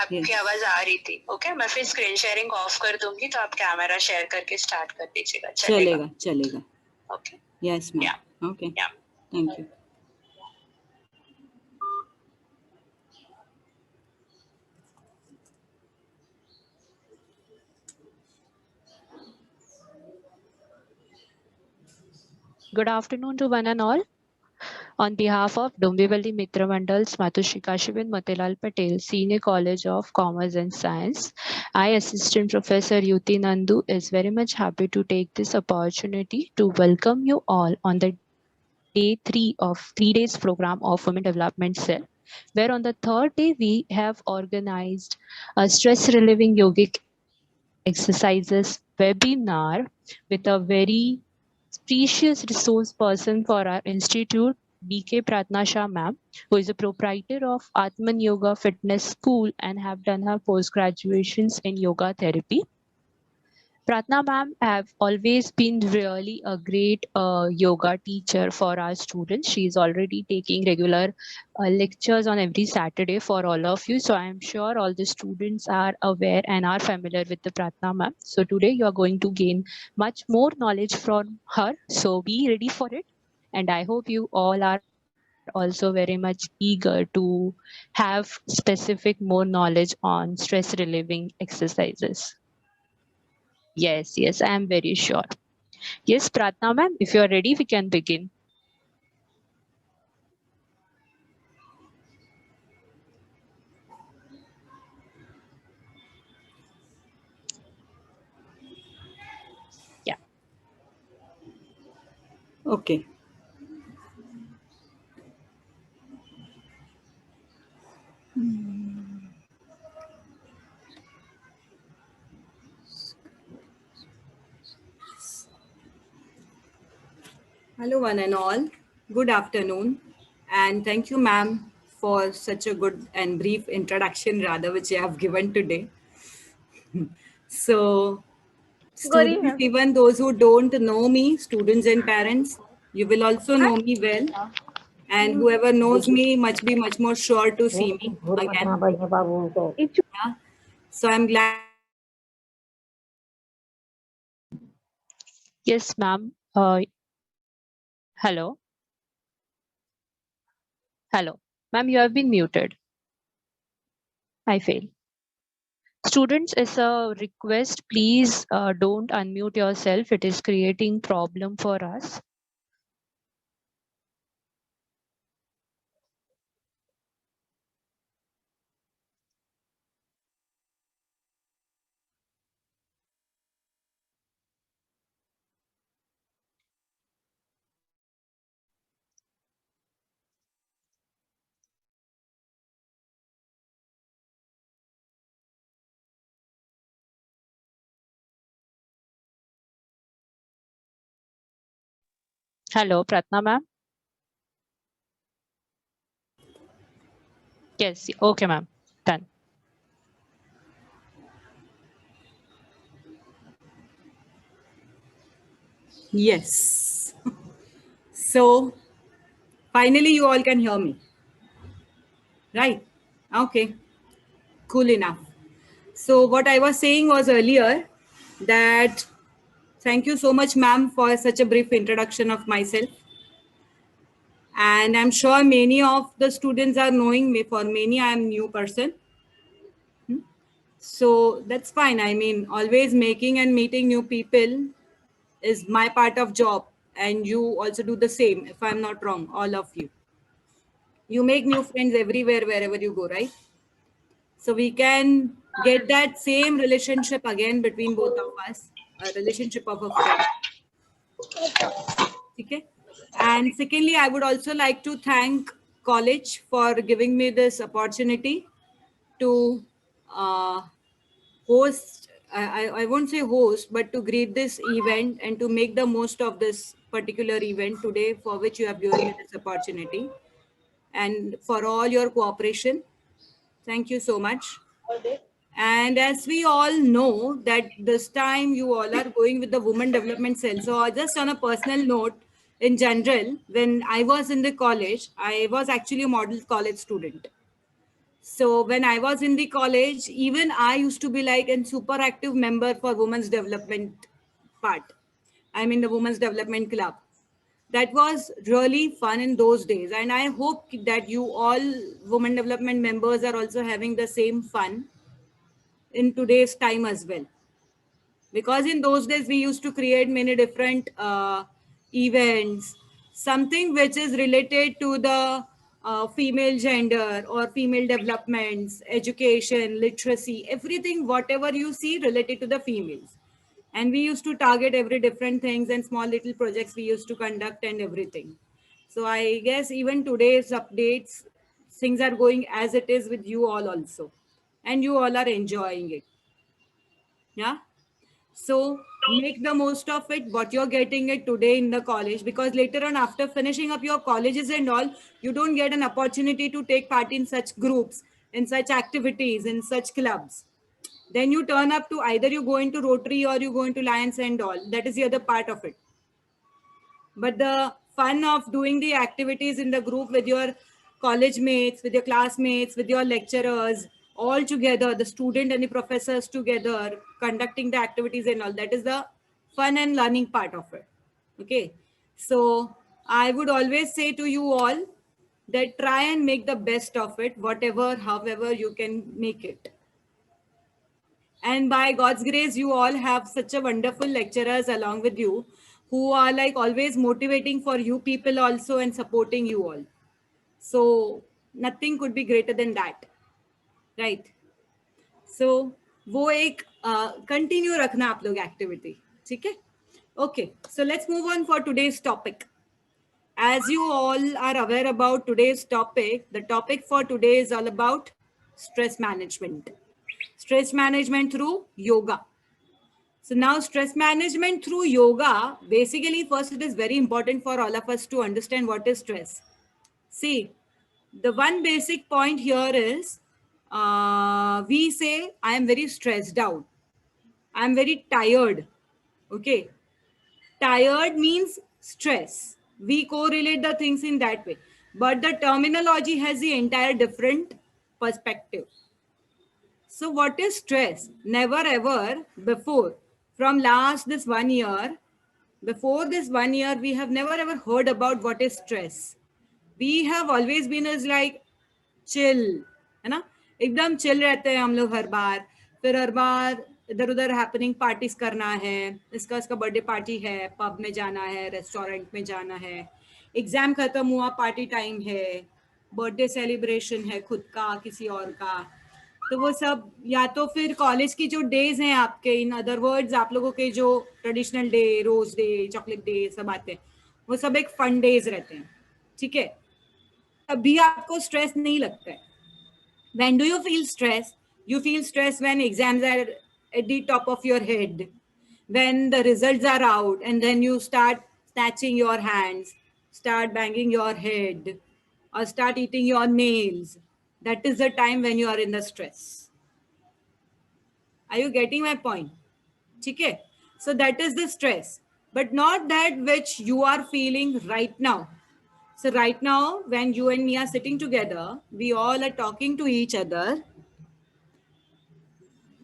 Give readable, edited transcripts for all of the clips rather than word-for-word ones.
आपकी आवाज आ रही थी. ओके, मैं फिर स्क्रीन शेयरिंग ऑफ कर दूंगी तो आप कैमरा शेयर करके स्टार्ट कर दीजिएगा. चलेगा. Okay. Yes ma'am. Okay. Thank you. Good afternoon to one and all. On behalf of Dombivali Mitra Mandal's Matushika Shivin Motilal Patel, Senior College of Commerce and Science, I, Assistant Professor Yuti Nandu, is very much happy to take this opportunity to welcome you all on the day 3 of 3 days program of Women Development Cell, where on the third day we have organized a stress relieving yogic exercises webinar with a very precious resource person for our institute, BK Pratna Shah ma'am, who is a proprietor of Atman Yoga Fitness School and have done her post-graduations in yoga therapy. Pratna ma'am have always been really a great yoga teacher for our students. She is already taking regular lectures on every Saturday for all of you. So I'm sure all the students are aware and are familiar with the Pratna ma'am. So today you are going to gain much more knowledge from her. So be ready for it. And I hope you all are also very much eager to have specific more knowledge on stress relieving exercises. Yes, I am very sure. Yes, Pratna ma'am, if you are ready, we can begin. Yeah. Okay. Hello one and all. Good afternoon. And thank you ma'am for such a good and brief introduction rather which you have given today. So students, even those who don't know me, students and parents, you will also know me well. And whoever knows me must be much more sure to see me again. Yeah. So I'm glad. Yes, ma'am. Hello. Hello. Ma'am, you have been muted. I fail. Students, as a request, please don't unmute yourself. It is creating problem for us. Hello, Pratna ma'am. Yes, okay ma'am. Done. Yes. So finally you all can hear me. Right? Okay. Cool enough. So what I was saying was earlier that thank you so much ma'am for such a brief introduction of myself. And I'm sure many of the students are knowing me. For many, I am new person. So that's fine. I mean, always making and meeting new people is my part of job. And you also do the same, if I'm not wrong, all of you. You make new friends everywhere, wherever you go, right? So we can get that same relationship again between both of us, a relationship of a friend. Okay. And secondly, I would also like to thank college for giving me this opportunity to host, I won't say host, but to greet this event and to make the most of this particular event today for which you have given me this opportunity and for all your cooperation. Thank you so much. And as we all know that this time you all are going with the Women Development Cell. So just on a personal note, in general, when I was in the college, I was actually a model college student. So when I was in the college, even I used to be like a super active member for women's development part. I'm in the women's development club. That was really fun in those days. And I hope that you all women development members are also having the same fun in today's time as well. Because in those days we used to create many different events, something which is related to the female gender or female developments, education, literacy, everything whatever you see related to the females. And we used to target every different things and small little projects we used to conduct and everything. So I guess even today's updates, things are going as it is with you all also, and you all are enjoying it. Yeah. So make the most of it, what you're getting it today in the college, because later on after finishing up your colleges and all, you don't get an opportunity to take part in such groups, in such activities, in such clubs. Then you turn up to either you go into Rotary or you go into Lions and all. That is the other part of it. But the fun of doing the activities in the group with your college mates, with your classmates, with your lecturers, all together, the student and the professors together, conducting the activities and all, that is the fun and learning part of it. Okay. So I would always say to you all that try and make the best of it, whatever, however you can make it. And by God's grace, you all have such a wonderful lecturers along with you who are like always motivating for you people also and supporting you all. So nothing could be greater than that, right? So वो एक continue रखना आप लोग activity, ठीक है? Okay, so let's move on for today's topic. As you all are aware about today's topic, the topic for today is all about stress management. Stress management through yoga. So now stress management through yoga, basically first it is very important for all of us to understand what is stress. See, the one basic point here is we say, I am very stressed out. I am very tired. Okay. Tired means stress. We correlate the things in that way. But the terminology has the entire different perspective. So what is stress? Never ever before, from last this 1 year, before this 1 year, we have never ever heard about what is stress. We have always been as like chill, है ना? एकदम chill रहते हैं हम लोग हर बार. फिर हर बार इधर उधर हैपनिंग पार्टीज करना है, इसका बर्थडे पार्टी है, पब में जाना है, रेस्टोरेंट में जाना है, एग्जाम खत्म हुआ, पार्टी टाइम है, बर्थडे सेलिब्रेशन है खुद का किसी और का. तो वो सब, या तो फिर कॉलेज की जो डेज हैं आपके, इन अदर वर्ड्स आप लोगों के जो traditional day, rose day, chocolate day सब आते हैं, वो सब एक फन डेज रहते हैं, ठीक है? अभी आपको स्ट्रेस नहीं लगता है. When do you feel stress? You feel stress when exams are at the top of your head, when the results are out, and then you start snatching your hands, start banging your head, or start eating your nails. That is the time when you are in the stress. Are you getting my point? Okay. So that is the stress, but not that which you are feeling right now. So right now, when you and me are sitting together, we all are talking to each other.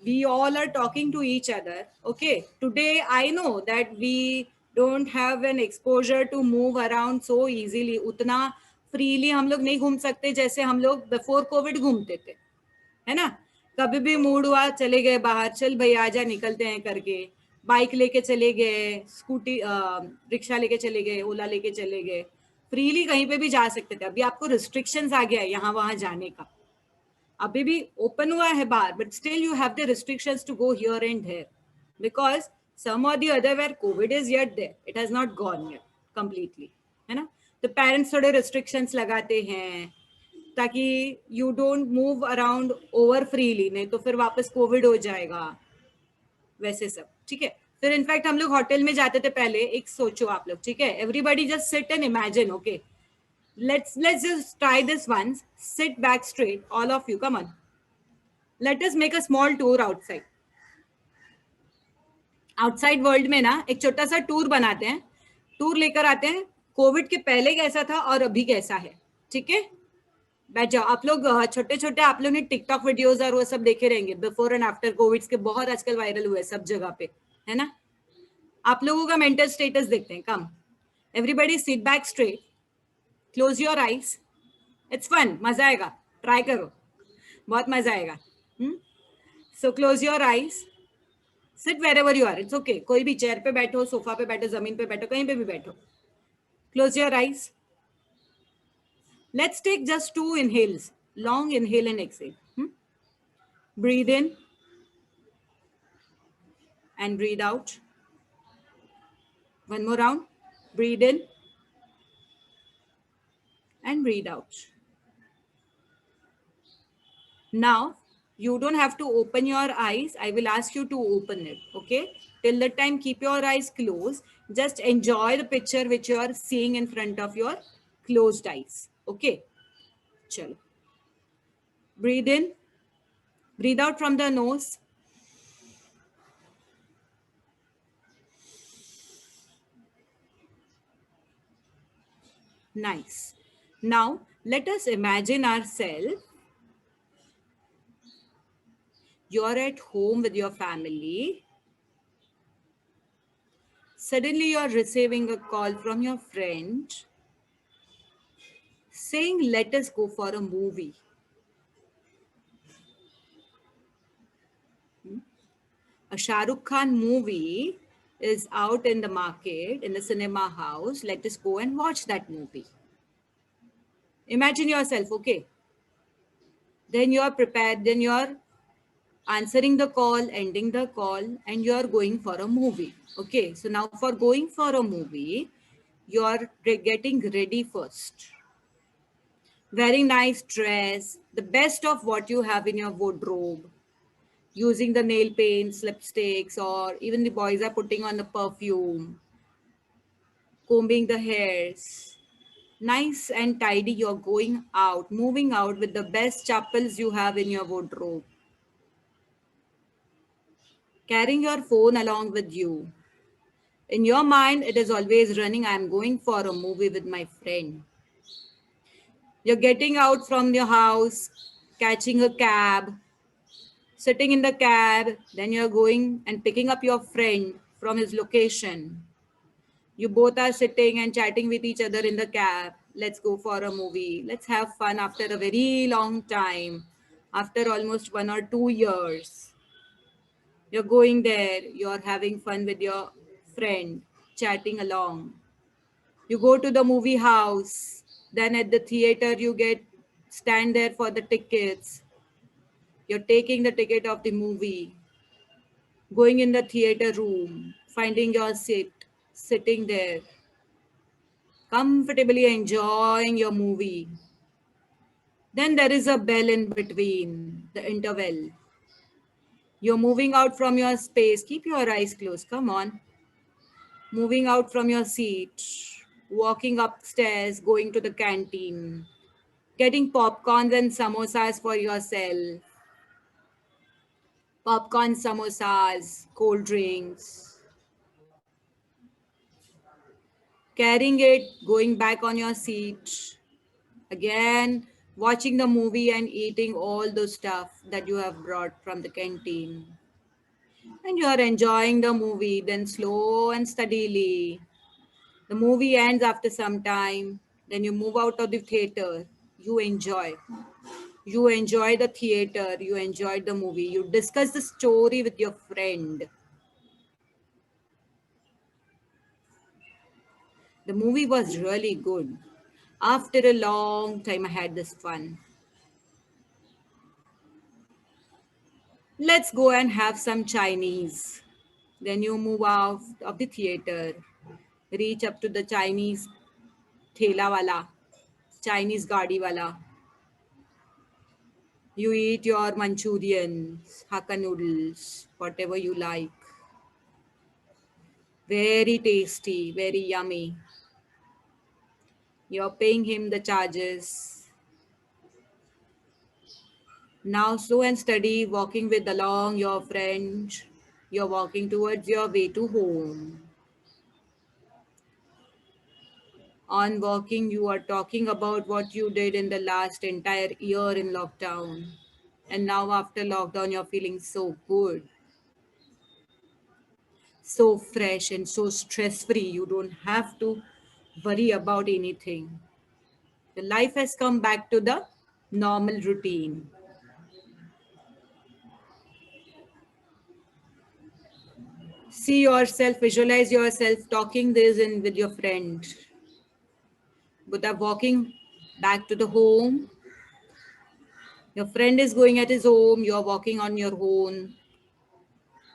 We all are talking to each other. Okay. Today, I know that we don't have an exposure to move around so easily. उतना freely हम लोग नहीं घूम सकते जैसे हम लोग before COVID घूमते थे, है ना? कभी भी मूड हुआ चले गए बाहर, चल भाई आजा निकलते हैं करके, बाइक लेके चले गए, स्कूटी रिक्शा लेके चले गए, ओला लेके चले गए, फ्रीली कहीं पे भी जा सकते थे. अभी आपको रिस्ट्रिक्शंस आ गया है यहाँ वहां जाने का. अभी भी ओपन हुआ है बार, but still you have the restrictions to go here and here, because some or the other where covid is yet there, it has not gone yet completely, है ना? तो पेरेंट्स थोड़े रिस्ट्रिक्शंस लगाते हैं ताकि you don't move around over freely, नहीं तो फिर वापस कोविड हो जाएगा, वैसे सब, ठीक है? फिर इनफैक्ट हम लोग होटल में जाते थे पहले, एक सोचो आप लोग, ठीक है? Everybody just sit and imagine. Okay, let's just try this once. Sit back straight, all of you, come on. Let us make a small tour outside. Outside world में ना एक छोटा सा टूर बनाते हैं, टूर लेकर आते हैं, कोविड के पहले कैसा था और अभी कैसा है, ठीक है? बैठ जाओ आप लोग। छोटे छोटे आप लोग ने टिकटॉक वीडियोस और वो सब देखे रहेंगे, बिफोर एंड आफ्टर कोविड के बहुत आजकल वायरल हुए सब जगह पे, है ना? आप लोगों का मेंटल स्टेटस देखते हैं। Come, everybody sit back straight, close your eyes, it's fun, मजा आएगा, ट्राई करो, बहुत मजा आएगा। So close your eyes, sit wherever you are, it's okay, कोई भी चेयर पे बैठो, सोफा पे बैठो, जमीन पे बैठो, कहीं पे भी बैठो। Close your eyes. Let's take just 2 inhales, long inhale and exhale. Breathe in and breathe out. One more round. Breathe in and breathe out. Now, you don't have to open your eyes. I will ask you to open it, okay? Till the time, keep your eyes closed. Just enjoy the picture which you are seeing in front of your closed eyes, okay? Chalo. Breathe in. Breathe out from the nose. Nice. Now, let us imagine ourselves. You're at home with your family. Suddenly, you're receiving a call from your friend saying, let us go for a movie. A Shah Rukh Khan movie is out in the market, in the cinema house. Let us go and watch that movie. Imagine yourself, okay? Then you're prepared, then you're answering the call, ending the call, and you're going for a movie. Okay, so now for going for a movie, you're getting ready first. Very nice dress, the best of what you have in your wardrobe, using the nail paints, lipsticks, or even the boys are putting on the perfume, combing the hairs. Nice and tidy, you're going out, moving out with the best chappals you have in your wardrobe. Carrying your phone along with you. In your mind, it is always running, I'm going for a movie with my friend. You're getting out from your house, catching a cab, sitting in the cab, then you're going and picking up your friend from his location. You both are sitting and chatting with each other in the cab. Let's go for a movie. Let's have fun after a very long time, after almost 1 or 2 years. You're going there, you're having fun with your friend, chatting along. You go to the movie house, then at the theater you stand there for the tickets. You're taking the ticket of the movie, going in the theater room, finding your seat, sitting there, comfortably enjoying your movie. Then there is a bell in between, the interval. You're moving out from your space. Keep your eyes closed. Come on. Moving out from your seat, walking upstairs, going to the canteen, getting popcorns and samosas for yourself. Popcorn, samosas, cold drinks. Carrying it, going back on your seat. Again, watching the movie and eating all the stuff that you have brought from the canteen. And you are enjoying the movie, then slow and steadily. The movie ends after some time. Then you move out of the theater. You enjoy. You enjoy the theater. You enjoy the movie. You discuss the story with your friend. The movie was really good. After a long time, I had this fun. Let's go and have some Chinese. Then you move out of the theater, reach up to the Chinese thela wala, Chinese gaadi wala. You eat your Manchurians, Hakka noodles, whatever you like. Very tasty, very yummy. You're paying him the charges. Now slow and steady, walking with along your friend. You're walking towards your way to home. On walking, you are talking about what you did in the last entire year in lockdown. And now after lockdown, you're feeling so good, so fresh and so stress free. You don't have to worry about anything. The life has come back to the normal routine. See yourself, visualize yourself talking this in with your friend. But are walking back to the home. Your friend is going at his home. You're walking on your own.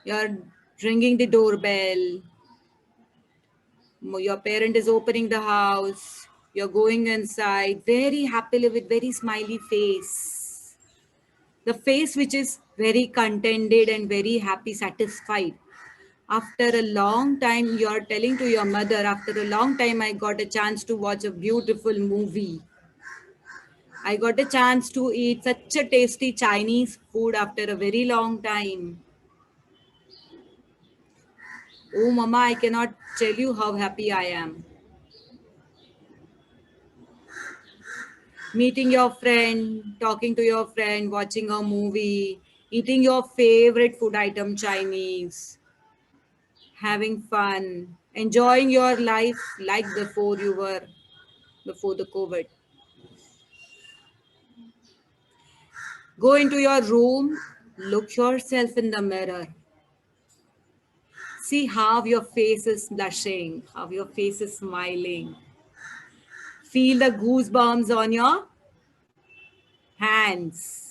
You're ringing the doorbell. Your parent is opening the house. You're going inside very happily with very smiley face. The face which is very contented and very happy, satisfied. After a long time, you're telling to your mother, after a long time, I got a chance to watch a beautiful movie. I got a chance to eat such a tasty Chinese food after a very long time. Oh, Mama, I cannot tell you how happy I am. Meeting your friend, talking to your friend, watching a movie, eating your favorite food item, Chinese, having fun, enjoying your life like before you were, before the COVID. Go into your room, look yourself in the mirror. See how your face is blushing, how your face is smiling. Feel the goosebumps on your hands.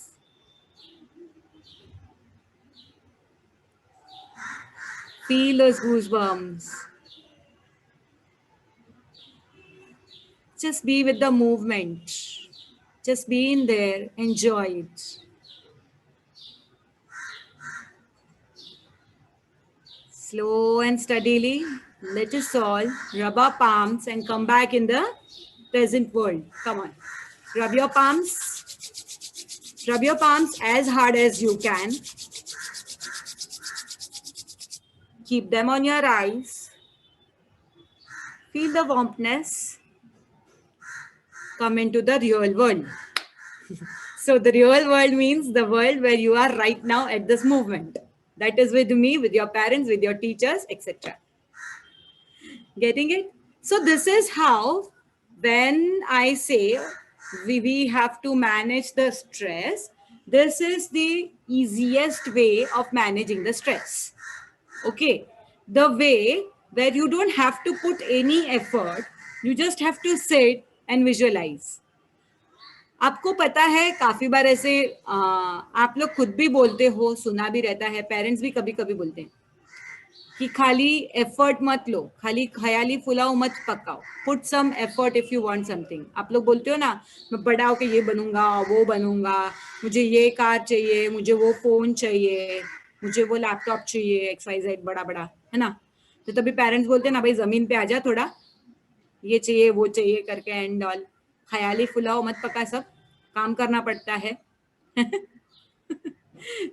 Feel those goosebumps. Just be with the movement. Just be in there, enjoy it. Slow and steadily, let us all rub our palms and come back in the present world. Come on. Rub your palms. Rub your palms as hard as you can. Keep them on your eyes. Feel the warmness. Come into the real world. So the real world means the world where you are right now at this moment. That is with me, with your parents, with your teachers, etc. Getting it? So this is how, when I say we have to manage the stress, this is the easiest way of managing the stress. Okay. The way where you don't have to put any effort, you just have to sit and visualize. आपको पता है काफी बार ऐसे आप लोग खुद भी बोलते हो, सुना भी रहता है, पेरेंट्स भी कभी कभी बोलते हैं कि खाली एफर्ट मत लो, खाली ख्याली फुलाओ मत पकाओ, put some effort if you want something. आप लोग बोलते हो ना, मैं बड़ा होके ये बनूंगा, वो बनूंगा, मुझे ये कार चाहिए, मुझे वो फोन चाहिए, मुझे वो लैपटॉप चाहिए, XYZ बड़ा बड़ा, है ना. तो तभी पेरेंट्स बोलते हैं ना, भाई जमीन पे आ जा थोड़ा, ये चाहिए वो चाहिए करके एंड ऑल. ख्याली फुलाओ मत पका, सब काम करना पड़ता है.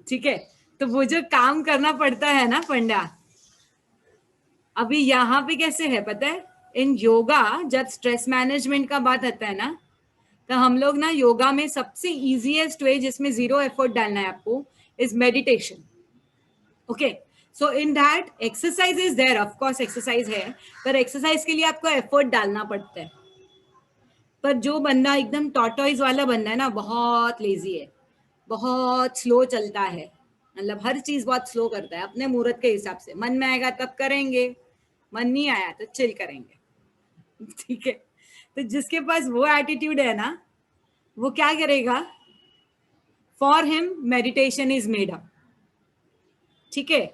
ठीक है. तो वो जो काम करना पड़ता है ना पंडा, अभी यहाँ पे कैसे है पता है, इन योगा जब स्ट्रेस मैनेजमेंट का बात आता है ना, तो हम लोग ना योगा में सबसे इजीएस्ट वे जिसमें 0 एफर्ट डालना है आपको is meditation. Okay. So in that exercise is there, of course exercise है, पर एक्सरसाइज के लिए आपको एफर्ट डालना पड़ता है. पर जो बंदा एकदम टॉर्टोइज वाला बंदा है ना, बहुत लेजी है, बहुत स्लो चलता है, मतलब हर चीज बहुत स्लो करता है अपने मुहूर्त के हिसाब से. मन में आएगा तब करेंगे, मन नहीं आया तो चिल करेंगे. ठीक है. तो जिसके पास वो एटीट्यूड है ना, वो क्या करेगा, for him meditation is made up. ठीक है.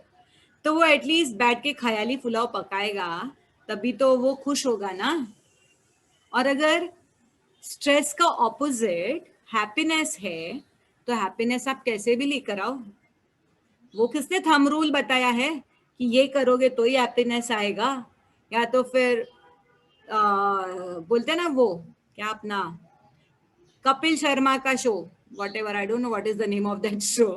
तो वो एटलीस्ट बैठ के ख्याली फुलाव पकाएगा, तभी तो वो खुश होगा ना. और अगर स्ट्रेस का ऑपोजिट हैप्पीनेस है, तो हैप्पीनेस आप कैसे भी लेकर आओ. वो किसने थंब रूल बताया है कि ये करोगे तो ही हैप्पीनेस आएगा, या तो फिर बोलते ना वो क्या अपना कपिल शर्मा का show, what ever, I don't know what is the name of that show,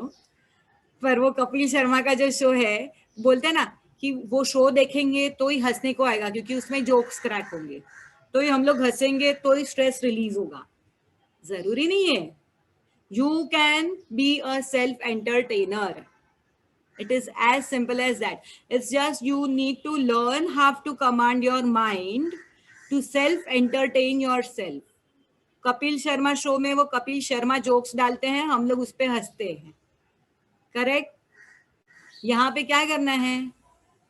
पर वो कपिल शर्मा का जो शो है, बोलते ना कि वो शो देखेंगे तो ही हंसने को आएगा, क्योंकि उसमें जोक्स क्रैक होंगे. तो ही हम लोग हंसेंगे तो ही स्ट्रेस रिलीज होगा, जरूरी नहीं है. You can be a self-entertainer. It is as simple as that. It's just you need to learn how to command your mind to self-entertain yourself. Kapil Sharma show में वो कपिल शर्मा जोक्स डालते हैं, हम लोग उस पे हंसते हैं, करेक्ट. यहाँ पे क्या करना है,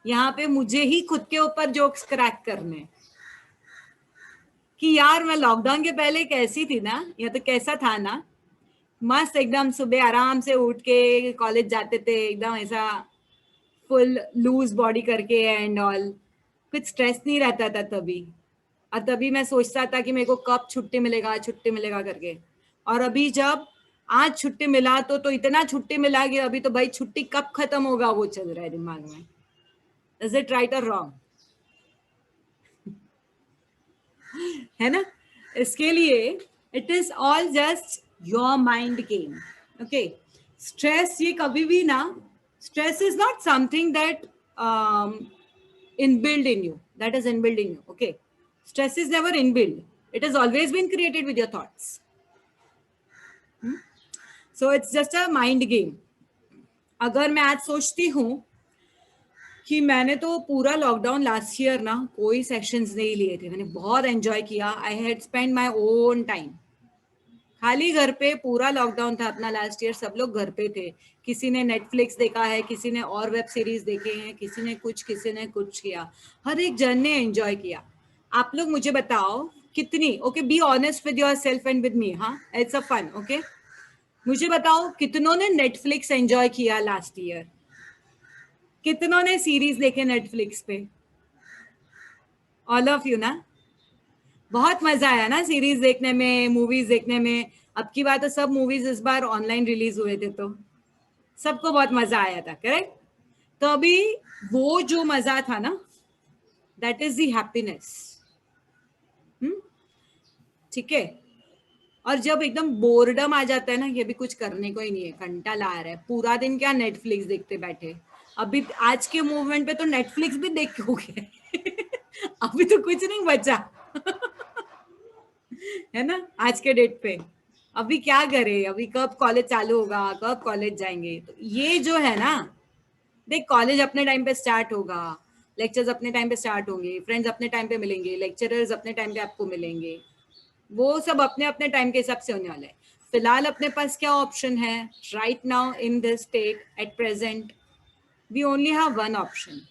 यहाँ पे मुझे ही खुद के ऊपर जोक्स क्रैक करने कि यार मैं लॉकडाउन के पहले कैसी थी ना, या तो कैसा था ना, मस्त एकदम सुबह आराम से उठ के कॉलेज जाते थे, एकदम ऐसा फुल लूज बॉडी करके एंड ऑल, कुछ स्ट्रेस नहीं रहता था तभी. और तभी मैं सोचता था कि मेरे को कब छुट्टी मिलेगा करके. और अभी जब आज छुट्टी मिला तो इतना छुट्टी मिला कि अभी तो भाई छुट्टी कब खत्म होगा वो चल रहा है दिमाग में. इज इट राइट और रॉन्ग? है ना. इसके लिए it is all just your mind game. Okay, stress ये कभी भी ना, stress is not something that inbuilt in you, that is inbuilt in you. Okay, stress is never inbuilt, it has always been created with your thoughts. So it's just a mind game. अगर मैं आज सोचती हूँ कि मैंने तो पूरा lockdown last year ना कोई सेशंस नहीं लिए थे, मैंने बहुत एंजॉय किया, I had spend my own time, खाली घर पे, पूरा लॉकडाउन था अपना लास्ट ईयर, सब लोग घर पे थे, किसी ने नेटफ्लिक्स देखा है, किसी ने और वेब सीरीज देखे हैं, किसी ने कुछ किया, हर एक जन ने एंजॉय किया. आप लोग मुझे बताओ कितनी, okay be honest with your self and with me, हाँ इट्स अ फन. ओके, मुझे बताओ कितनों ने नेटफ्लिक्स एंजॉय किया लास्ट ईयर, कितनों ने सीरीज देखे नेटफ्लिक्स पे? ऑल ऑफ यू ना. बहुत मजा आया ना सीरीज देखने में, मूवीज देखने में. अब की बात है, सब मूवीज इस बार ऑनलाइन रिलीज हुए थे तो सबको बहुत मजा आया था, करेक्ट. तो अभी वो जो मजा था ना, दैट इज द हैप्पीनेस. ठीक है. और जब एकदम बोर्डम आ जाता है ना कि अभी कुछ करने को ही नहीं है, कंटाला आ रहा है, पूरा दिन क्या नेटफ्लिक्स देखते बैठे. अभी आज के मूवमेंट पे तो नेटफ्लिक्स भी देख हो गए अभी तो कुछ नहीं बचा है ना आज के डेट पे. अभी क्या करे, अभी कब कॉलेज चालू होगा, कब कॉलेज जाएंगे. तो ये जो है ना, देख कॉलेज अपने टाइम पे स्टार्ट होगा, लेक्चर्स अपने टाइम पे स्टार्ट होंगे, फ्रेंड्स अपने टाइम पे मिलेंगे, लेक्चरर्स अपने टाइम पे आपको मिलेंगे, वो सब अपने अपने टाइम के हिसाब से होने वाला है. फिलहाल अपने पास क्या ऑप्शन है right now in this state at present? We only have one option,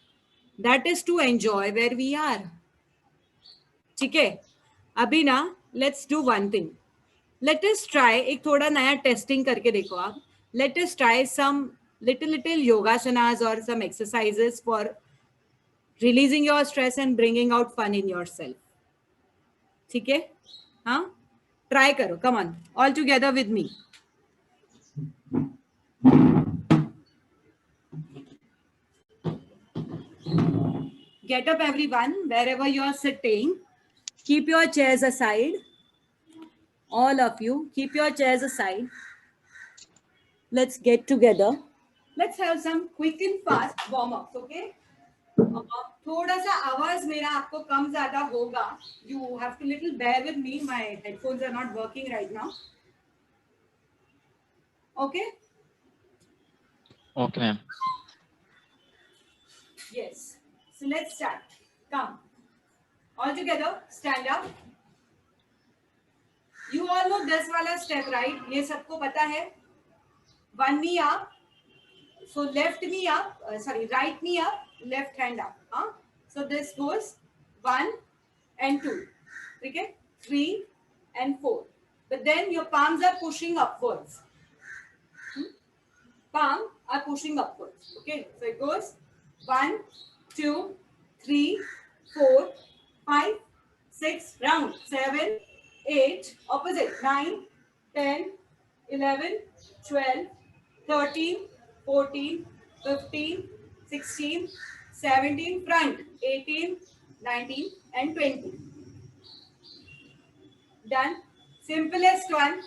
that is to enjoy where we are. ठीक है. अभी ना let's do one thing, let us try, एक थोड़ा नया टेस्टिंग करके देखो आप. Let us try some little yogasanas or some exercises for releasing your stress and bringing out fun in yourself. ठीक है, हाँ ट्राई करो, come on all together with me. Get up everyone, wherever you are sitting, keep your chairs aside, all of you keep your chairs aside. Let's get together, let's have some quick and fast warm ups. Okay, थोड़ा सा आवाज मेरा आपको कम ज्यादा होगा, you have to little bear with me, my headphones are not working right now. Okay, okay ma'am. yes, so let's start. Come all together, stand up. You all know this वाला step, right? ये सबको पता है. One knee up, so left knee up, right knee up, left hand up. So this goes 1 and 2, okay, 3 and 4. But then your palms are pushing upwards. Palm are pushing upwards. Okay, so it goes 1, 2, 3, 4, 5, 6, round 7, 8, opposite 9, 10, 11, 12, 13, 14, 15, 16, 17, front 18, 19 and 20. Done. Simplest one.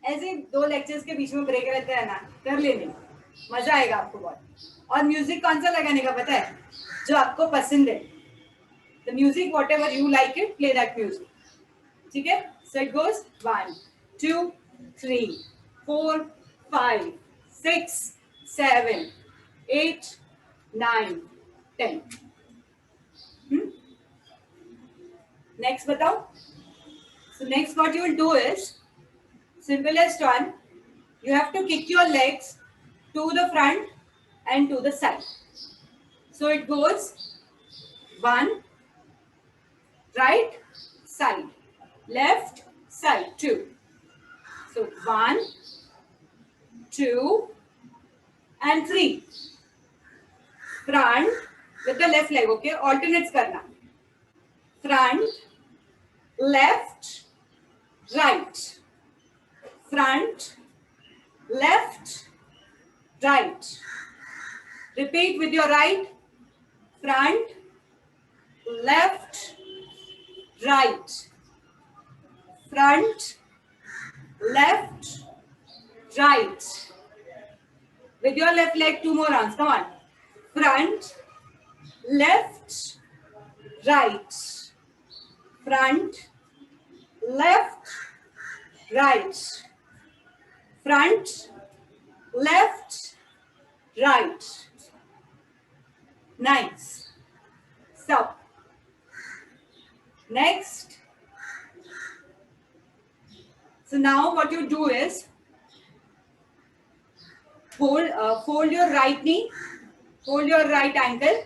ऐसे 2 lectures के बीच में break रहता है ना, कर लेने, मजा आएगा आपको बहुत. और म्यूजिक कौन सा लगाने का पता है, जो आपको पसंद है. The music, whatever you like it, play that music. Okay? So it goes 1, 2, 3, 4, 5, 6, 7, 8, 9, 10. Next, batao. So next, what you will do is simplest one. You have to kick your legs to the front and to the side. So it goes 1, right side, left side, 2. So 1, 2, and 3. Front with the left leg, okay? Alternates karna. Front, left, right. Front, left, right. Repeat with your right. Front, left, right. Front, left, right. With your left leg, 2 more rounds. Come on. Front, left, right. Front, left, right. Front, left, right. Nice. Stop. Next. So now what you do is fold your right knee, hold your right ankle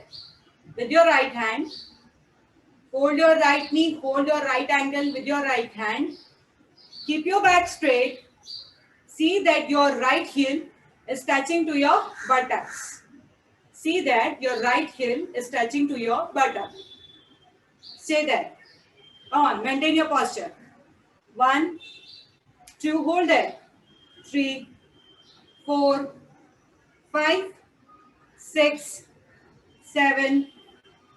with your right hand. Hold your right knee, hold your right ankle with your right hand. Keep your back straight. See that your right heel is touching to your buttocks. See that your right heel is touching to your buttock. Stay there. Come on, maintain your posture. 1, 2, hold there. 3, 4, 5, 6, 7,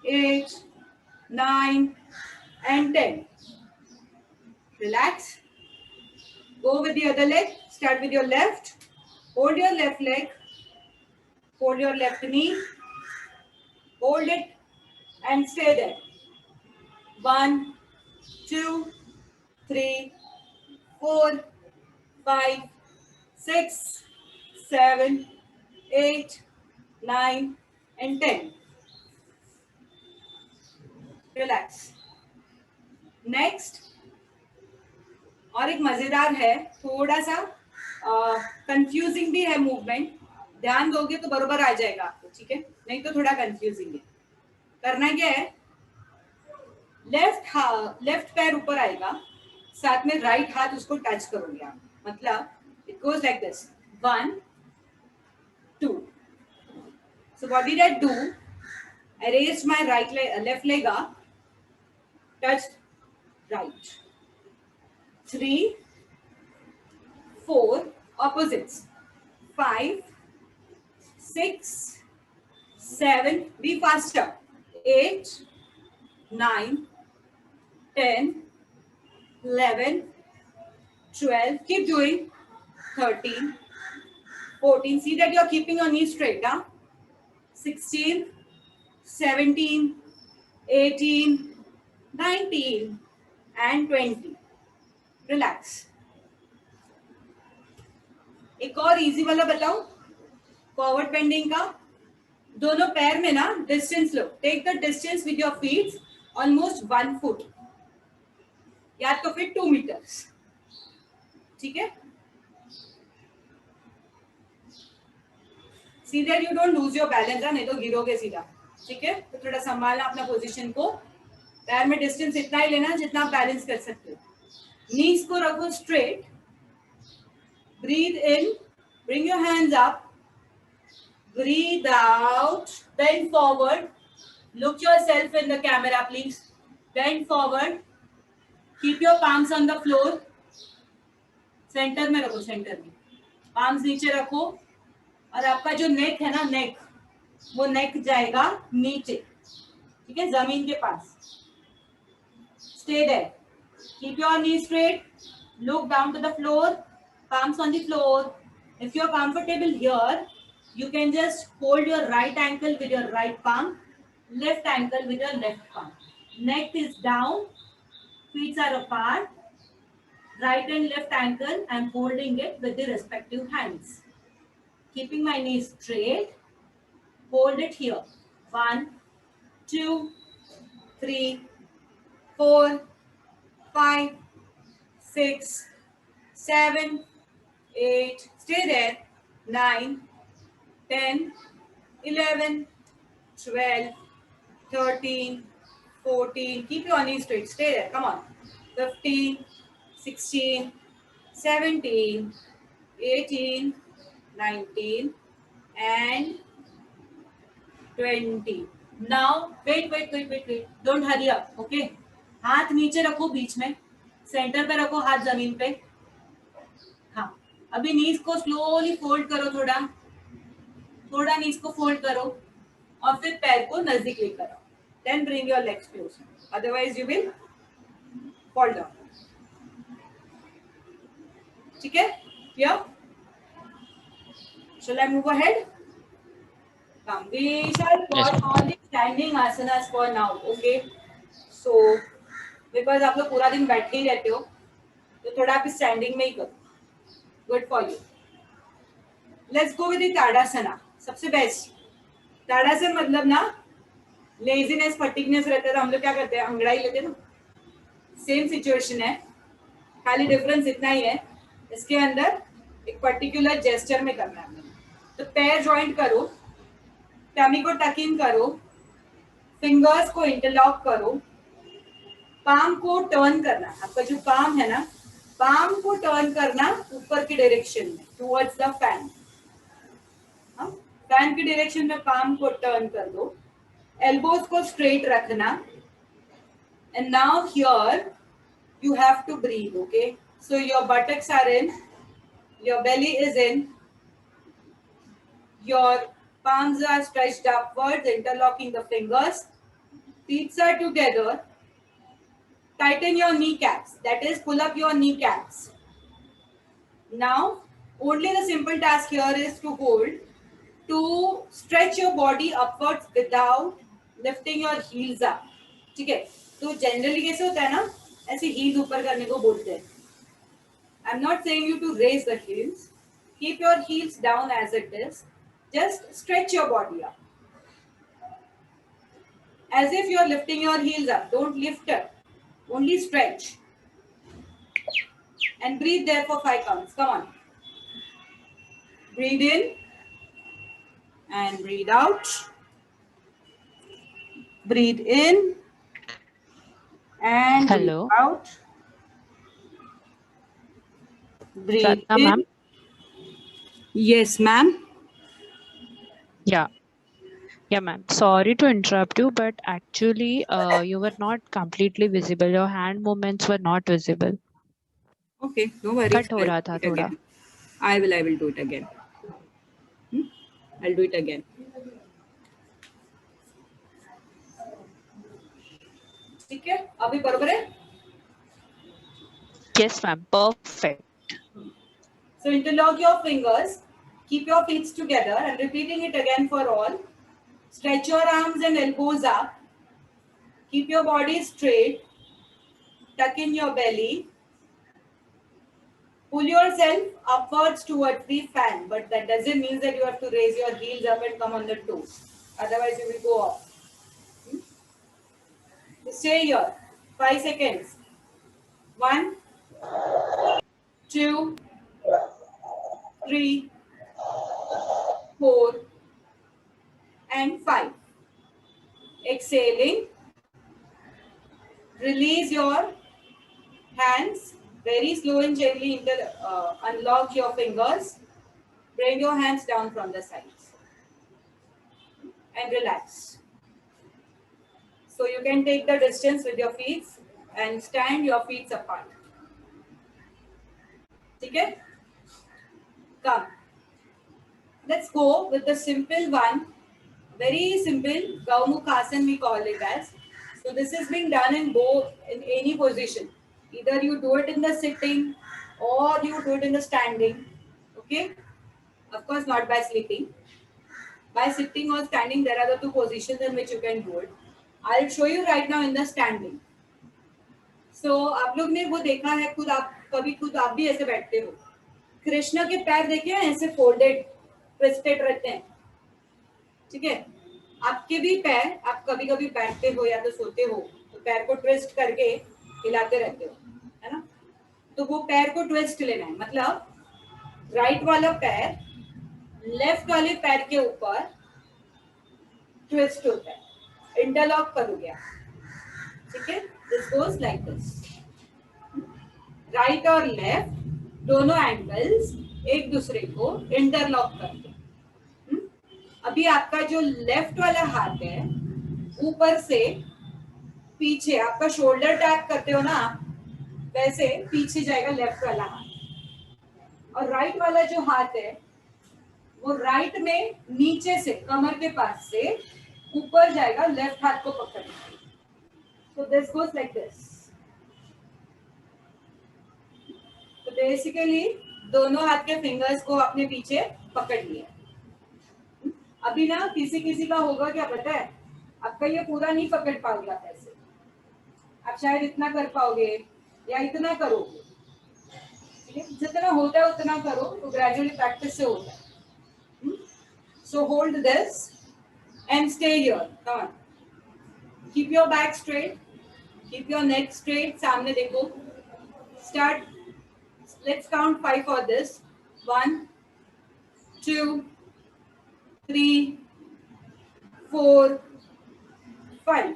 8, 9, and 10. Relax. Go with the other leg. Start with your left. Hold your left leg. Hold your left knee. Hold it and stay there. 1, 2, 3, 4, 5, 6, 7, 8, 9, and 10. Relax. Next. और एक मजेदार है, थोड़ा सा confusing भी है movement. ध्यान दोगे तो बरोबर आ जाएगा आपको, ठीक है? नहीं तो थोड़ा कंफ्यूजिंग है. करना क्या है, लेफ्ट पैर ऊपर आएगा, साथ में राइट हाथ उसको टच करोगे आप. मतलब it goes like this. 1, 2. So what did I do? I raised my left leg up, touched right. 3, 4, opposites. 5, 6, 7, be faster. 8, 9, 10, 11, 12, keep doing. 13, 14, see that you are keeping your knees straight, huh? 16, 17, 18, 19, and 20. Relax. एक और easy वाला बताऊं, forward bending का. दोनों पैर में ना distance लो. Take the distance with your feet almost 1 foot, या तो फिर 2 मीटर्स. ठीक है? See that you don't lose your balance, नहीं तो गिरोगे सीधा. ठीक है? तो थोड़ा संभालना अपना पोजीशन को. पैर में डिस्टेंस इतना ही लेना जितना आप बैलेंस कर सकते हो. नीज को रखो straight. Breathe in, bring your hands up. Breathe out, bend forward. Look yourself in the camera, please. Bend forward. Keep your palms on the floor. Center में रखो, center में. Palms नीचे रखो. और आपका जो neck है ना, neck, वो neck जाएगा नीचे. ठीक है? जमीन के पास. Stay there. Keep your knees straight. Look down to the floor. Palms on the floor. If you are comfortable here, you can just hold your right ankle with your right palm, left ankle with your left palm. Neck is down, feet are apart, right and left ankle, I'm holding it with the respective hands. Keeping my knees straight, hold it here. 1, 2, 3, 4, 5, 6, 7, 8, stay there, 9, 10, 11, 12, 13, 14, keep your knees straight, stay there, come on, 15, 16, 17, 18, 19, and 20. Now, wait. Don't hurry up, okay? हाथ नीचे रखो बीच में, centre पे रखो हाथ जमीन पे. हाँ, अभी नीज को स्लोली फोल्ड करो, थोड़ा नीज को फोल्ड करो और फिर पैर को नजदीक लेकर आओ. Then bring your legs closer. Otherwise, you will fall down. ठीक है? Yeah. Shall I move ahead? Come. We shall pause all the standing asanas for now. Okay. So, because आप लोग पूरा दिन बैठे ही रहते हो, तो थोड़ा आप स्टैंडिंग में ही करो. Good for you. Let's go with the Tadasana. सबसे बेस्ट. ताड़ासन मतलब ना लेजीनेस फटीगनेस रहता है तो हम लोग क्या करते हैं, अंगड़ाई लेते हैं ना. सेम सिचुएशन है, खाली डिफरेंस इतना ही है, इसके अंदर एक पर्टिकुलर जेस्चर में करना है. तो पैर जॉइंट करो, टमी को टक इन करो, फिंगर्स को इंटरलॉक करो, पाम को टर्न करना. आपका जो पाम है ना, पाम को टर्न करना ऊपर की डायरेक्शन में, टुवर्ड्स द फैन. फैन की डायरेक्शन में पाम को टर्न कर दो. एल्बोज को स्ट्रेट रखना. And now here you have to breathe, okay? So your buttocks are in, your belly is in, your palms are stretched upwards, interlocking the fingers, feet are together. Tighten your kneecaps, that is pull up your kneecaps. Now only the simple task here is to hold, to stretch your body upwards without lifting your heels up. ठीक है? तो generally कैसे होता है ना, ऐसे heels ऊपर करने को बोलते हैं. I am not saying you to raise the heels, keep your heels down as it is, just stretch your body up as if you are lifting your heels up. Don't lift up, only stretch and breathe there for 5 counts. Come on, breathe in and breathe out, breathe in and Hello. breathe out. Breathe Sadhana, in. ma'am. Yes, ma'am. Yeah, ma'am. Sorry to interrupt you, but actually, you were not completely visible. Your hand movements were not visible. Okay, no worries. Cut हो रहा था थोड़ा. I will do it again. I'll do it again. ठीक है, अभी बरोबर है? Yes, ma'am. Perfect. So interlock your fingers, keep your feet together, and repeating it again for all. Stretch your arms and elbows up. Keep your body straight. Tuck in your belly. Pull yourself upwards towards the fan, but that doesn't mean that you have to raise your heels up and come on the toes. Otherwise, you will go off. Stay here. 5 seconds. 1, 2, 3, 4, and 5. Exhaling. Release your hands. Very slow and gently unlock your fingers. Bring your hands down from the sides. And relax. So you can take the distance with your feet and stand your feet apart. Okay? Come. Let's go with the simple one. Very simple. Gaumukhasana we call it as. So this is being done in any position. Either you do it in the sitting or you do it in the standing. Okay? Of course, not by sleeping. By sitting or standing, there are the 2 positions in which you can do it. I'll show you right now in the standing. So आप लोग ने वो देखा है खुद, आप कभी खुद आप भी ऐसे बैठते हो. कृष्ण के पैर देखे हैं ऐसे फोल्डेड ट्विस्टेड रहते हैं, ठीक है. आपके भी पैर, आप कभी कभी बैठते हो या तो सोते हो तो पैर को ट्विस्ट करके हिलाते रहते हो, है ना. तो वो पैर को ट्विस्ट लेना है, मतलब राइट वाला पैर लेफ्ट वाले पैर के ऊपर ट्विस्ट होता है, इंटरलॉक करोगे आप, ठीक है. This goes like this. Right और लेफ्ट दोनों एंगल्स एक दूसरे को इंटरलॉक करते हैं. अभी आपका जो लेफ्ट वाला हाथ है ऊपर से पीछे, आपका शोल्डर टैप करते हो ना आप, वैसे पीछे जाएगा लेफ्ट वाला हाथ, और राइट वाला जो हाथ है वो राइट में नीचे से कमर के पास से ऊपर जाएगा लेफ्ट हाथ को पकड़ने. So this goes like this. तो बेसिकली दोनों हाथ के फिंगर्स को अपने पीछे पकड़ लिया. अभी ना किसी का होगा क्या पता है, आपका ये पूरा नहीं पकड़ पाओगे आप ऐसे, आप शायद इतना कर पाओगे या इतना करोगे, ठीक है. जितना होता है उतना करो, तो ग्रेजुअली प्रैक्टिस से होता है. So hold this and stay here. Come on. Keep your back straight. Keep your neck straight. सामने देखो. Start. Let's count 5 for this. 1, 2, 3, 4, 5.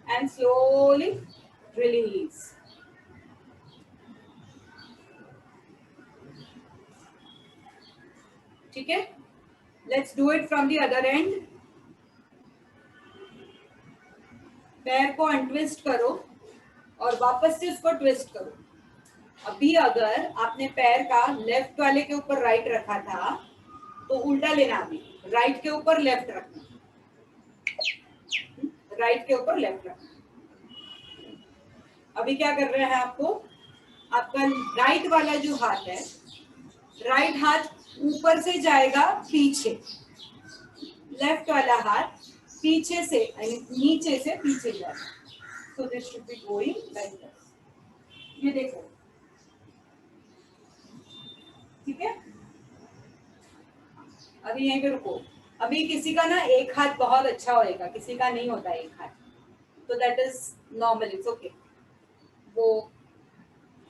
And slowly release. ठीक है. Let's do it from the other end. पैर को untwist करो और वापस से उसको ट्विस्ट करो. अभी अगर आपने पैर का लेफ्ट वाले के ऊपर राइट रखा था तो उल्टा लेना, अभी राइट के ऊपर लेफ्ट रखना, राइट के ऊपर लेफ्ट रखना. अभी क्या कर रहे हैं आपको, आपका राइट वाला जो हाथ है, राइट हाथ ऊपर से जाएगा पीछे, लेफ्ट वाला हाथ पीछे से नीचे से पीछे जाएगा. So this should be going like this. ये देखो, ठीक है. अभी यहीं पे रुको. अभी किसी का ना एक हाथ बहुत अच्छा होएगा, किसी का नहीं होता एक हाथ, तो that is normal, it's okay. वो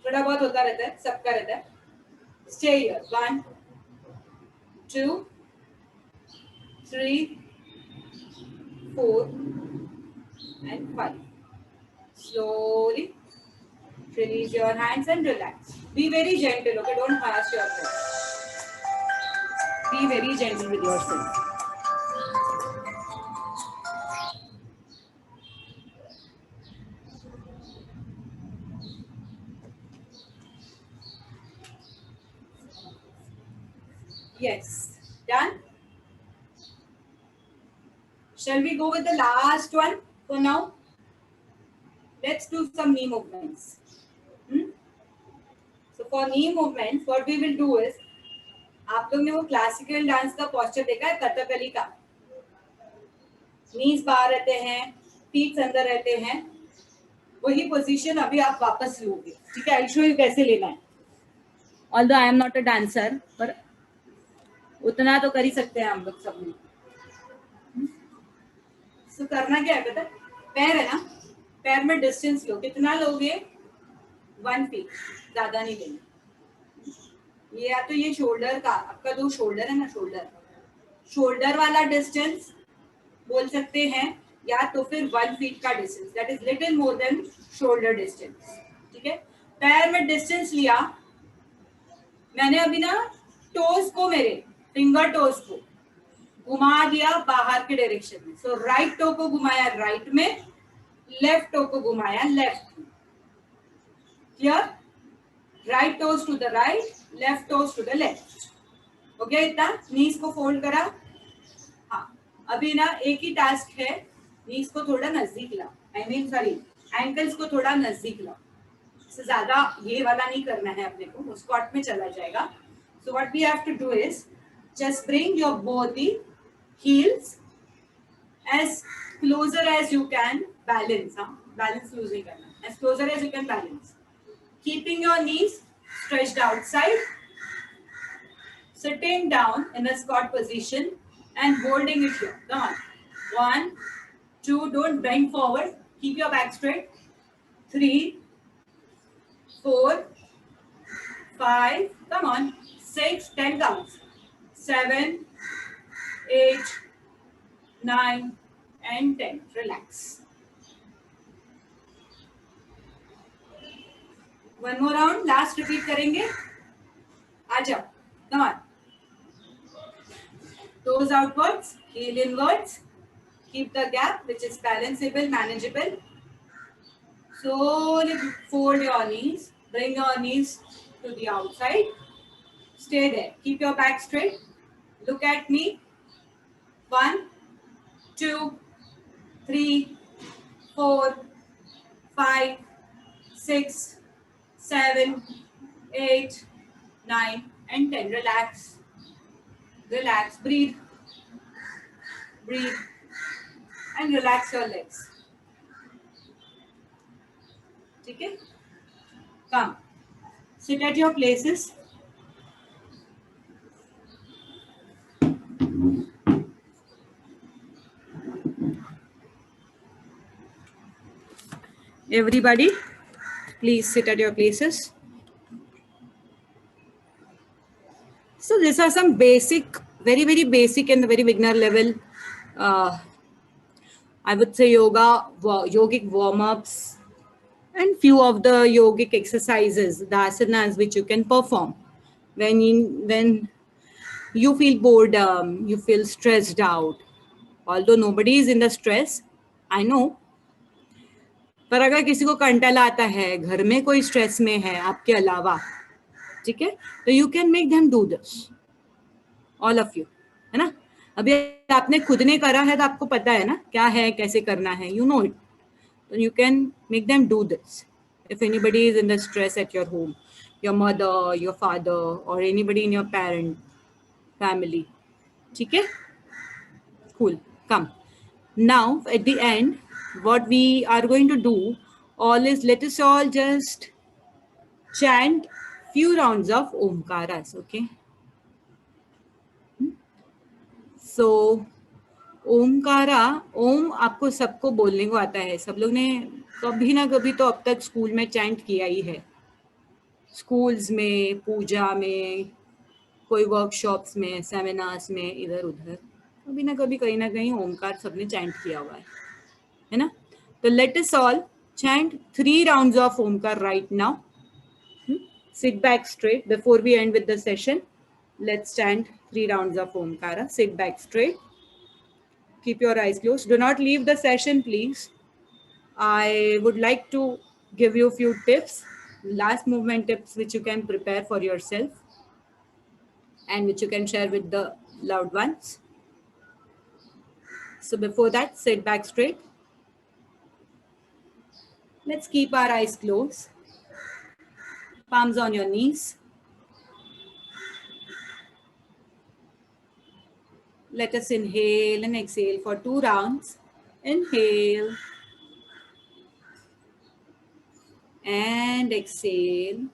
थोड़ा बहुत होता रहता है, सबका रहता है. Stay here. 1, 2, 3, 4 and 5. Slowly release your hands and relax. Be very gentle, okay? Don't harsh yourself. Be very gentle with yourself. Yes, done. Shall we go with the last one for now? Let's do some knee movements. So for knee movements, what we will do is, आप लोग ने वो classical dance का posture देखा है कथकली का, नीज बाहर रहते हैं, फीट अंदर रहते हैं, वही पोजीशन अभी आप वापस लोगे, ठीक है. आई शो यू कैसे लेना है. Although I am not a dancer, पर उतना तो कर ही सकते हैं हम लोग सब लोग. So, करना क्या है पता, पैर है ना, पैर में डिस्टेंस लो. कितना लोगे, 1 फीट, ज्यादा नहीं लेना. ये या तो ये शोल्डर का, आपका जो शोल्डर है ना, शोल्डर वाला डिस्टेंस बोल सकते हैं, या तो फिर 1 फीट का distance, that is little more than shoulder distance, ठीक है. पैर में डिस्टेंस लिया मैंने. अभी ना टोज को, मेरे फिंगर टोज को घुमा दिया बाहर के डायरेक्शन में. सो राइट टो को घुमाया राइट में, लेफ्ट टो को घुमाया लेफ्ट में. Clear? Right toes to the right, left toes to the left. हो गया इतना. नीज को फोल्ड करा. हाँ, अभी ना एक ही टास्क है, नीज को थोड़ा नजदीक लाओ, आई मीन सॉरी, एंकल्स को थोड़ा नजदीक लाओ. इससे ज्यादा ये वाला नहीं करना है अपने को, वो स्क्वाट में चला जाएगा. So what we have to do is just bring your both the heels as closer as you can balance. Balance lose नहीं करना. As closer as you can balance. Keeping your knees stretched outside. Sitting down in a squat position and holding it here. Come on. 1, 2, don't bend forward. Keep your back straight. 3, 4, 5, come on. 6, 10 counts. 7, 8, 9, and 10. Relax. One more round. Last repeat करेंगे. आ जाओ. Come on. Toes outwards, heel inwards. Keep the gap, which is balanceable, manageable. Slowly fold your knees. Bring your knees to the outside. Stay there. Keep your back straight. Look at me. 1, 2, 3, 4, 5, 6, 7, 8, 9, and 10. Relax. Relax. Breathe. Breathe. And relax your legs. Okay? Come. Sit at your places. Everybody, please sit at your places. So these are some basic, very, very basic and very beginner level, I would say yogic warm-ups and few of the yogic exercises, the asanas which you can perform when you feel bored, you feel stressed out. Although nobody is in the stress, I know. पर अगर किसी को कंटाला आता है, घर में कोई stress में है आपके अलावा, ठीक है, तो you can make them do this, all of you, है ना. अभी आपने खुद ने करा है तो आपको पता है ना क्या है, कैसे करना है, you know it. So you can make them do this. If anybody is in the stress at your home, your mother, your father, or anybody in your parent family. Okay? Cool. Come. Now, at the end, what we are going to do all is, let us all just chant few rounds of Omkaras. Okay? So, Omkara, Om आपको सबको बोलने को आता है. सब लोग ने कभी ना कभी तो अब तक स्कूल में चैंट किया ही है. स्कूल्स में, पूजा में, कोई वर्कशॉप्स में, सेमिनार्स में, इधर उधर कभी ना कभी कहीं ना कहीं ओमकार सबने चैंट किया हुआ है ना. तो let us all chant 3 rounds of Omkar right now. Sit back straight. Before we end with the session, let's chant 3 rounds of Omkara. Sit back straight. Keep your eyes closed. Do not leave the session, please. I would like to give you a few tips, last movement tips, which you can prepare for yourself and which you can share with the loved ones. So before that, sit back straight. Let's keep our eyes closed. Palms on your knees. Let us inhale and exhale for 2 rounds. Inhale and exhale.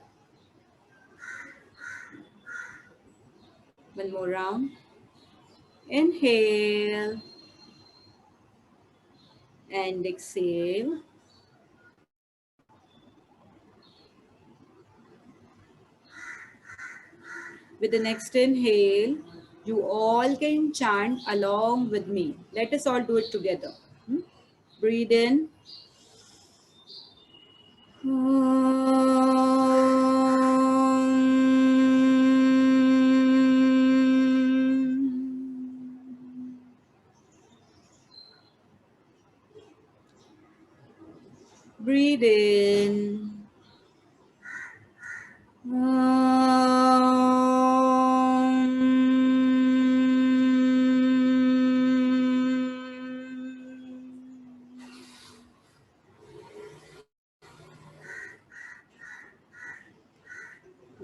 One more round. Inhale and exhale. With the next inhale, you all can chant along with me. Let us all do it together. Breathe in. Breathe in.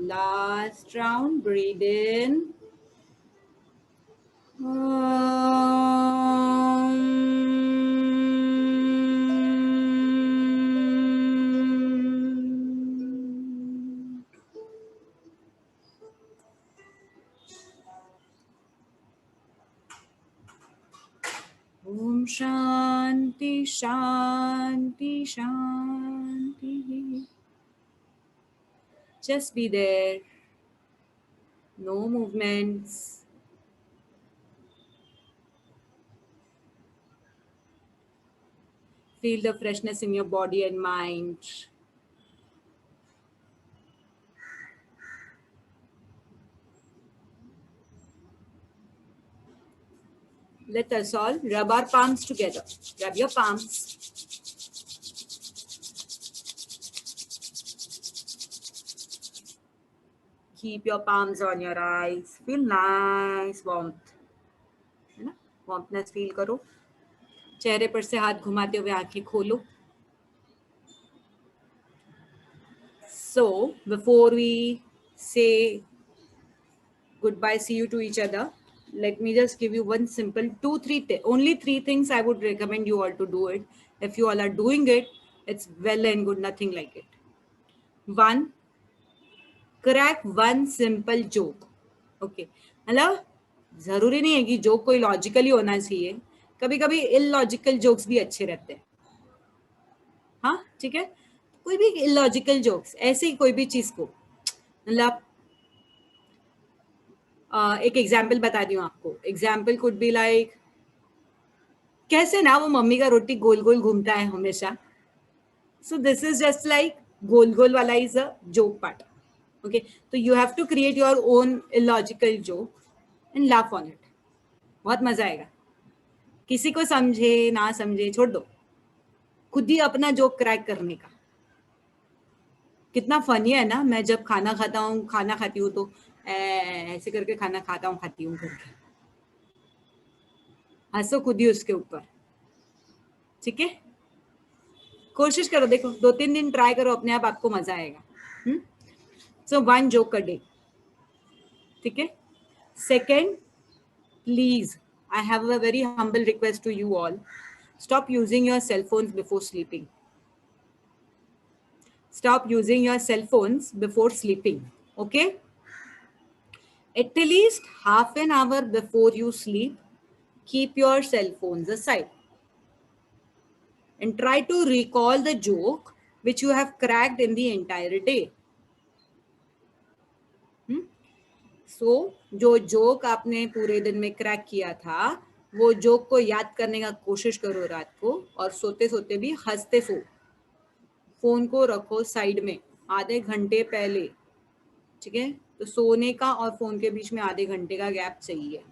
Last round, breathe in. Shanti Shanti Shanti. Just be there. No movements. Feel the freshness in your body and mind. Let us all rub our palms together. Rub your palms. Keep your palms on your eyes. Feel nice warmth. है ना? Warmthness feel करो. चेहरे पर से हाथ घुमाते हुए आंखें खोलो. So before we say goodbye, see you to each other, let me just give you one simple only three things I would recommend you all to do it. If you all are doing it, it's well and good, nothing like it. 1, crack one simple joke. Okay, मतलब जरूरी नहीं है कि joke कोई logically होना चाहिए. कभी कभी इलॉजिकल जोक्स भी अच्छे रहते हैं. हाँ ठीक है, कोई भी इलॉजिकल जोक्स, ऐसे ही कोई भी चीज को, मतलब एक एग्जाम्पल बता दी हूँ आपको. एग्जाम्पल कुड बी लाइक, कैसे ना वो मम्मी का रोटी गोल गोल घूमता है हमेशा. So this is just like गोल गोल वाला is a joke part. Okay, तो you have to create your own illogical joke and laugh on it. बहुत मजा आएगा. किसी को समझे ना समझे छोड़ दो, खुद ही अपना जोक क्रैक करने का. कितना फनी है ना. मैं जब खाना खाती हूँ तो ऐसे करके खाना खाती हूँ करके हंसो खुद ही उसके ऊपर. ठीक है, कोशिश करो. देखो 2-3 दिन ट्राई करो, अपने आप आपको मजा आएगा. So 1 joke a day. ठीक है. Second, please I have a very humble request to you all. Stop using your cell phones before sleeping. Stop using your cell phones before sleeping. Okay, at least half an hour before you sleep, keep your cell phones aside and try to recall the joke which you have cracked in the entire day. So जो joke आपने पूरे दिन में crack किया था, वो joke को याद करने का कोशिश करो रात को, और सोते सोते भी हंसते सो. फोन को रखो साइड में आधे घंटे पहले. ठीक है, तो सोने का और फोन के बीच में आधे घंटे का गैप चाहिए.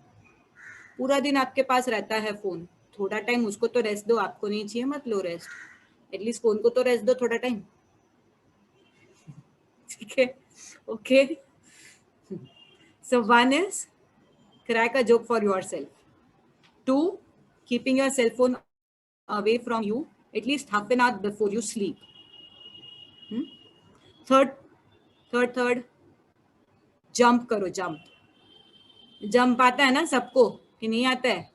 पूरा दिन आपके पास रहता है फोन, थोड़ा टाइम उसको तो रेस्ट दो. आपको नहीं चाहिए, मत लो रेस्ट. एटलीस्ट फोन को तो रेस्ट दो थोड़ा टाइम. ठीक है. Okay, so 1 is crack a joke for yourself. 2, keeping your cell phone away from you at least half an hour before you sleep. Third, jump करो. जंप आता है ना सबको कि नहीं आता है?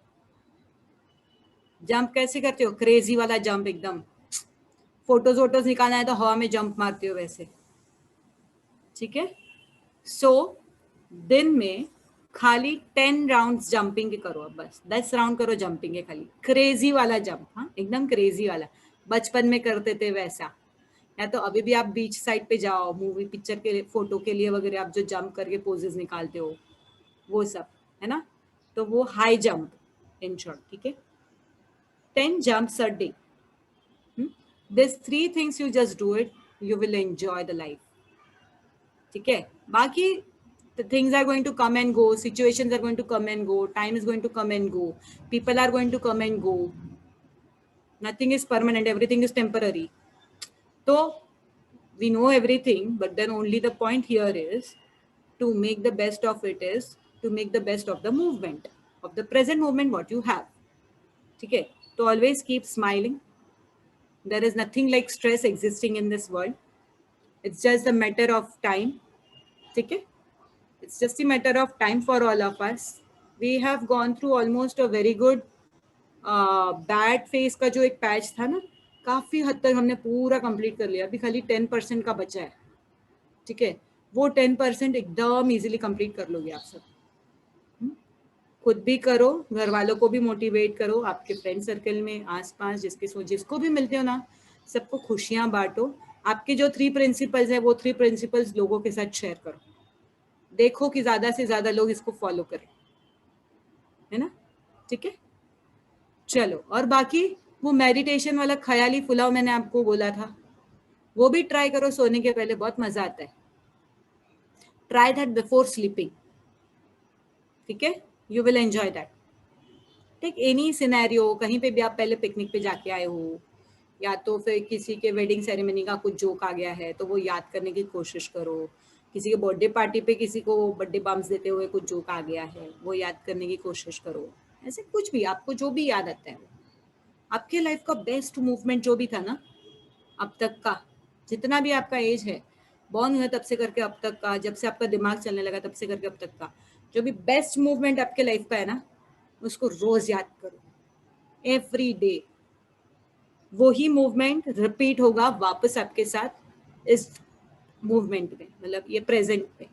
जंप कैसे करते हो? क्रेजी वाला जंप, एकदम फोटोज निकालना है तो हवा में जंप मारते हो वैसे. ठीक है. सो दिन में खाली 10 राउंड्स जंपिंग के करो. अब बस 10 राउंड करो जंपिंग के, खाली क्रेजी वाला जंप. हाँ, एकदम क्रेजी वाला, बचपन में करते थे वैसा. या तो अभी भी आप बीच साइड पे जाओ, मूवी पिक्चर के फोटो के लिए वगैरह आप जो जंप करके पोजेस निकालते हो, वो सब है ना. तो वो हाई जंप इन शॉर्ट. ठीक है, 10 jumps a day. These 3 things you just do it, you will enjoy the life. ठीक है. बाकी the things are going to come and go, situations are going to come and go, time is going to come and go, people are going to come and go. Nothing is permanent, everything is temporary. So we know everything, but then only the point here is to make the best of it, is to make the best of the movement, of the present moment what you have. Okay, so always keep smiling. There is nothing like stress existing in this world. It's just a matter of time. Okay, it's just a matter of time for all of us. We have gone through almost a very good bad phase का जो एक patch था ना, काफी हद तक हमने पूरा कंप्लीट कर लिया. अभी खाली 10% का बचा है. ठीक है, वो 10% एकदम इजीली कंप्लीट कर लोगे आप सब. खुद भी करो, घर वालों को भी मोटिवेट करो, आपके फ्रेंड सर्कल में आसपास जिसको भी मिलते हो ना, सबको खुशियां बांटो। आपके जो 3 प्रिंसिपल्स है वो 3 प्रिंसिपल्स लोगों के साथ शेयर करो, देखो कि ज्यादा से ज्यादा लोग इसको फॉलो करें, है ना? ठीक है, चलो। और बाकी वो मेडिटेशन वाला ख्याली पुलाव मैंने आपको बोला था, वो भी ट्राई करो सोने के पहले, बहुत मजा आता है। ट्राई दैट बिफोर स्लीपिंग, ठीक है, you will enjoy that. Take any scenario, कहीं पे भी आप पहले पिकनिक पे जाके आए हो, या तो फिर किसी के वेडिंग सेरेमनी का कुछ जोक आ गया है तो वो याद करने की कोशिश करो, किसी के बर्थडे पार्टी पे किसी को बर्थडे बम्स देते हुए कुछ जोक आ गया है वो याद करने की कोशिश करो। ऐसे कुछ भी आपको जो भी याद आता है, आपके लाइफ का बेस्ट मूवमेंट जो भी था ना अब तक का, जितना भी आपका एज है, बॉर्न हुए तब से करके अब तक का, जब से आपका दिमाग चलने लगा तब से करके अब तक का, जो भी बेस्ट मूवमेंट आपके लाइफ का है ना, उसको रोज याद करो, एवरी डे। वही मूवमेंट रिपीट होगा वापस आपके साथ इस मूवमेंट में, मतलब ये प्रेजेंट में,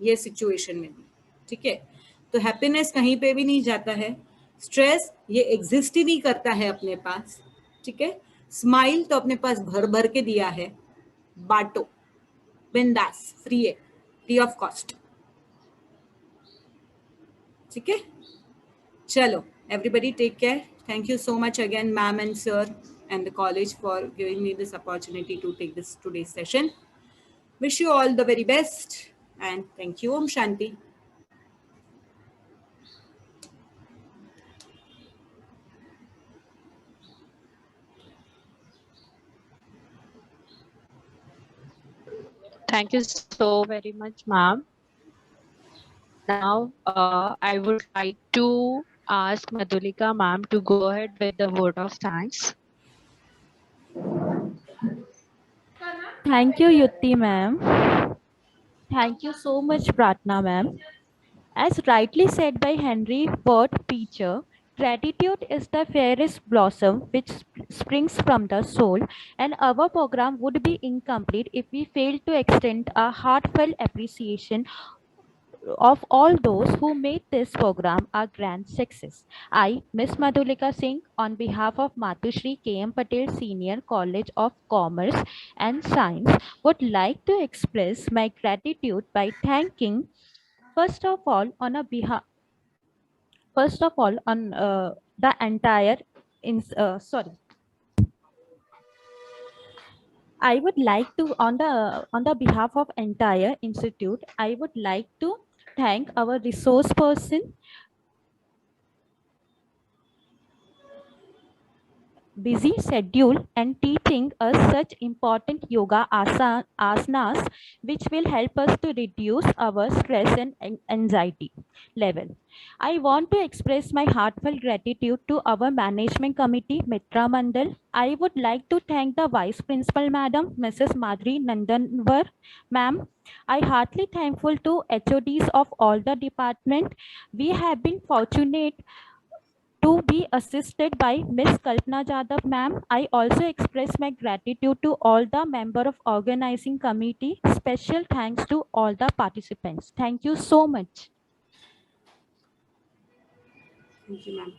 ये सिचुएशन में भी, ठीक है? तो हैप्पीनेस कहीं पे भी नहीं जाता है, स्ट्रेस ये एग्जिस्ट ही नहीं करता है अपने पास, ठीक है? स्माइल तो अपने पास भर भर के दिया है, बांटो, बिंदास, फ्री है, फ्री ऑफ कॉस्ट, ठीक है? चलो, everybody take care. Thank you so much again, ma'am and sir and the college for giving me this opportunity to take this today's session. Wish you all the very best and thank you. Om Shanti. Thank you so very much, ma'am. Now, I would like to ask Madhulika ma'am to go ahead with the vote of thanks. Thank you, Yutti ma'am. Thank you so much, Pratna ma'am. As rightly said by Henry Ward Beecher, gratitude is the fairest blossom which springs from the soul, and our program would be incomplete if we failed to extend a heartfelt appreciation of all those who made this program a grand success. I, Miss Madhulika Singh, on behalf of Matushri K.M. Patel Senior College of Commerce and Science, would like to express my gratitude by thanking, first of all, on the entire, I would like to, on the behalf of entire institute, I would like to thank our resource person, busy schedule, and teaching us such important yoga asanas which will help us to reduce our stress and anxiety level. I want to express my heartfelt gratitude to our management committee, Mitra Mandal. I would like to thank the Vice Principal Madam, Mrs. Madhuri Nandanwar. Ma'am, I heartily thankful to HODs of all the department. We have been fortunate to be assisted by Miss Kalpana Jadhav ma'am. I also express my gratitude to all the member of organizing committee. Special thanks to all the participants. Thank you so much. Thank you, ma'am.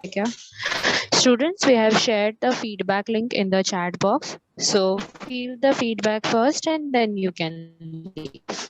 Okay. Students, we have shared the feedback link in the chat box. So fill the feedback first and then you can leave.